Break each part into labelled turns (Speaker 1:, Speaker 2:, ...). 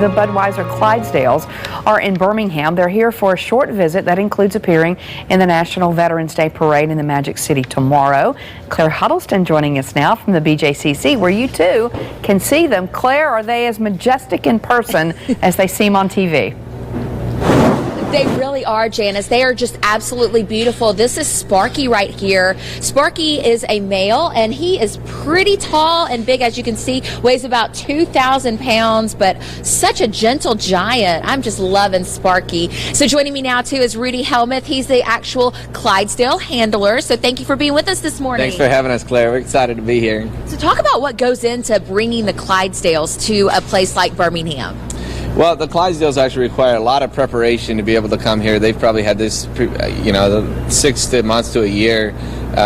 Speaker 1: The Budweiser Clydesdales are in Birmingham. They're here for a short visit that includes appearing in the National Veterans Day Parade in the Magic City tomorrow. Claire Huddleston joining us now from the BJCC, where you too can see them. Claire, are they as majestic in person as they seem on TV?
Speaker 2: They really are, Janice. They are just absolutely beautiful. This is Sparky right here. Sparky is a male, and he is pretty tall and big, as you can see. Weighs about 2,000 pounds, but such a gentle giant. I'm just loving Sparky. So joining me now, too, is Rudy Helmuth. He's the actual Clydesdale handler. So thank you for being with us this morning.
Speaker 3: Thanks for having us, Claire. We're excited to be here.
Speaker 2: So talk about what goes into bringing the Clydesdales to a place like Birmingham.
Speaker 3: Well, the Clydesdales actually require a lot of preparation to be able to come here. They've probably had this, 6 months to a year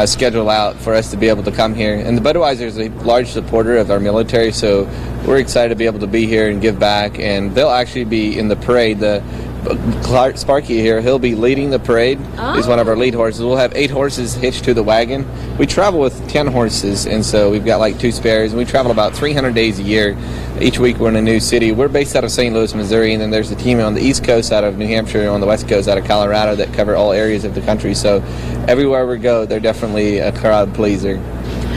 Speaker 3: scheduled out for us to be able to come here. And the Budweiser is a large supporter of our military, so we're excited to be able to be here and give back. And they'll actually be in the parade. Sparky here, he'll be leading the parade. He's one of our lead horses. We'll have 8 horses hitched to the wagon. We travel with 10 horses, and so we've got like 2 spares. And we travel about 300 days a year. Each week we're in a new city. We're based out of St. Louis, Missouri, and then there's a team on the East Coast out of New Hampshire and on the West Coast out of Colorado that cover all areas of the country. So everywhere we go, they're definitely a crowd pleaser.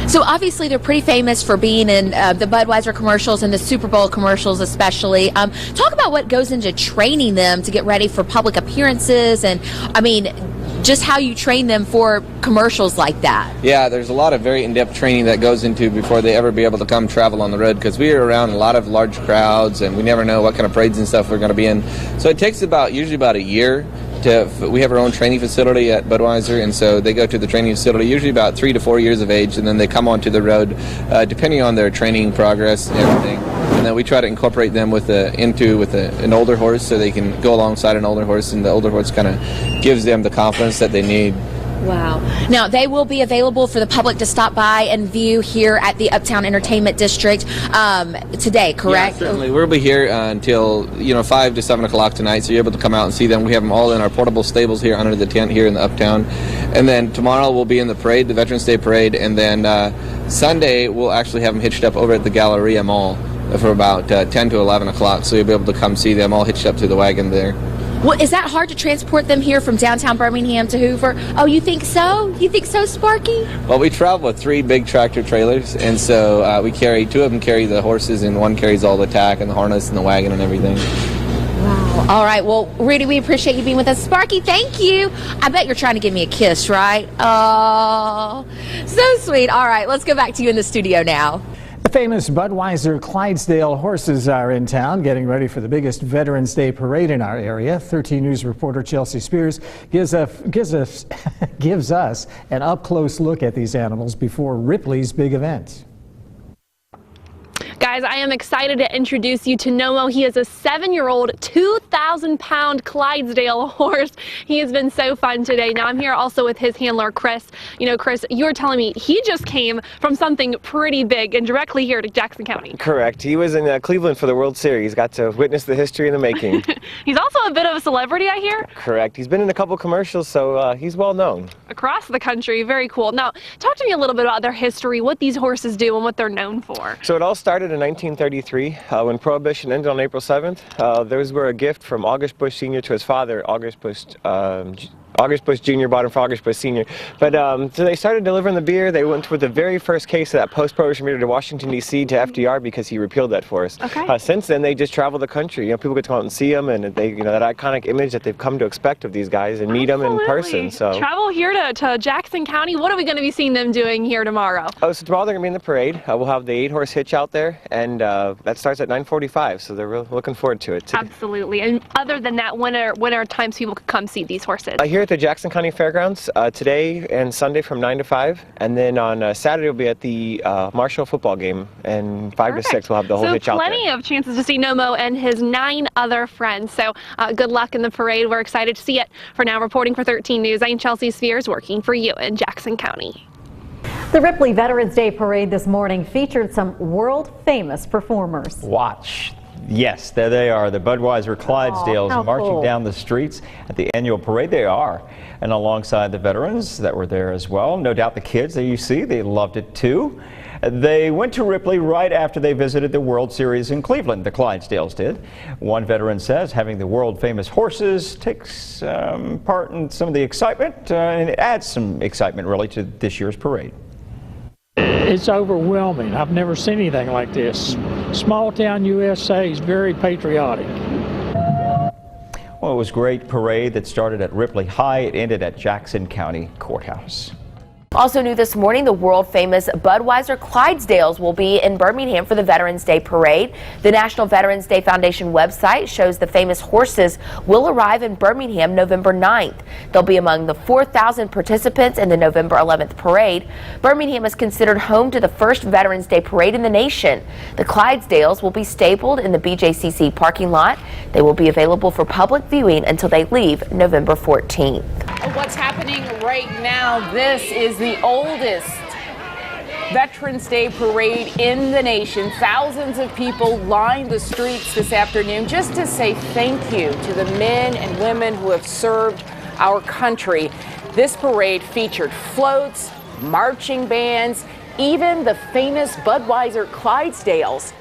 Speaker 2: So obviously they're pretty famous for being in the Budweiser commercials and the Super Bowl commercials especially. Talk about what goes into training them to get ready for public appearances, and I mean just how you train them for commercials like that.
Speaker 3: Yeah, there's a lot of very in-depth training that goes into before they ever be able to come travel on the road, because we are around a lot of large crowds and we never know what kind of parades and stuff we're going to be in. So it takes usually about a year. We have our own training facility at Budweiser, and so they go to the training facility usually about 3 to 4 years of age, and then they come onto the road depending on their training progress and everything. And then we try to incorporate them with an older horse, so they can go alongside an older horse, and the older horse kind of gives them the confidence that they need.
Speaker 2: Wow. Now, they will be available for the public to stop by and view here at the Uptown Entertainment District today, correct?
Speaker 3: Yeah, certainly. We'll be here until 5 to 7 o'clock tonight, so you're able to come out and see them. We have them all in our portable stables here under the tent here in the Uptown. And then tomorrow we'll be in the parade, the Veterans Day Parade, and then Sunday we'll actually have them hitched up over at the Galleria Mall for about 10 to 11 o'clock, so you'll be able to come see them all hitched up to the wagon there.
Speaker 2: Well, is that hard to transport them here from downtown Birmingham to Hoover? Oh, you think so? You think so, Sparky?
Speaker 3: Well, we travel with 3 big tractor trailers, and so we carry 2 of them carry the horses, and 1 carries all the tack and the harness and the wagon and everything.
Speaker 2: Wow. All right. Well, Rudy, we appreciate you being with us. Sparky, thank you. I bet you're trying to give me a kiss, right? Oh, so sweet. All right, let's go back to you in the studio now.
Speaker 4: The famous Budweiser Clydesdale horses are in town, getting ready for the biggest Veterans Day parade in our area. 13 News reporter Chelsea Spears gives us an up-close look at these animals before Ripley's big event.
Speaker 5: Guys, I am excited to introduce you to Nomo. He is a 7-year-old, 2,000-pound Clydesdale horse. He has been so fun today. Now I'm here also with his handler, Chris. Chris, you were telling me he just came from something pretty big and directly here to Jackson County.
Speaker 6: Correct. He was in Cleveland for the World Series. Got to witness the history in the making.
Speaker 5: He's also a bit of a celebrity, I hear.
Speaker 6: Correct. He's been in a couple commercials, so he's well known.
Speaker 5: Across the country. Very cool. Now, talk to me a little bit about their history, what these horses do, and what they're known for.
Speaker 6: So it all started in 1933 when Prohibition ended on April 7th. Those were a gift from August Bush Sr. to his father, August Bush Jr. bought him for August Bush Sr. But so they started delivering the beer. They went with the very first case of that post-prohibition beer to Washington, D.C. to FDR because he repealed that for us.
Speaker 5: Okay.
Speaker 6: Since then, they just travel the country. People get to come out and see them, and they, that iconic image that they've come to expect of these guys and meet them in person. So
Speaker 5: travel here to Jackson County. What are we going to be seeing them doing here tomorrow?
Speaker 6: Oh, so tomorrow they're going to be in the parade. We'll have the 8-horse hitch out there, and that starts at 9:45. So they're really looking forward to it.
Speaker 5: Absolutely. And other than that, when are times people could come see these horses?
Speaker 6: Here at the Jackson County Fairgrounds today and Sunday from 9 to 5, and then on Saturday we'll be at the Marshall football game, and 5 to 6 we'll have the whole hitch out there.
Speaker 5: So plenty of chances to see Nomo and his 9 other friends. So good luck in the parade. We're excited to see it. For now, reporting for 13 News, I'm Chelsea Spears, working for you in Jackson County.
Speaker 7: The Ripley Veterans Day Parade this morning featured some world-famous performers.
Speaker 8: Watch. Yes, there they are, the Budweiser Clydesdales marching down the streets at the annual parade. They are, and alongside the veterans that were there as well. No doubt the kids that you see, they loved it too. They went to Ripley right after they visited the World Series in Cleveland, the Clydesdales did. One veteran says having the world-famous horses takes part in some of the excitement, and it adds some excitement really to this year's parade.
Speaker 9: It's overwhelming. I've never seen anything like this. Small town USA is very patriotic.
Speaker 8: Well, it was a great parade that started at Ripley High. It ended at Jackson County Courthouse.
Speaker 10: Also new this morning, the world-famous Budweiser Clydesdales will be in Birmingham for the Veterans Day Parade. The National Veterans Day Foundation website shows the famous horses will arrive in Birmingham November 9th. They'll be among the 4,000 participants in the November 11th parade. Birmingham is considered home to the first Veterans Day Parade in the nation. The Clydesdales will be stabled in the BJCC parking lot. They will be available for public viewing until they leave November 14th.
Speaker 11: What's happening right now, this is the oldest Veterans Day parade in the nation. Thousands of people lined the streets this afternoon just to say thank you to the men and women who have served our country. This parade featured floats, marching bands, even the famous Budweiser Clydesdales.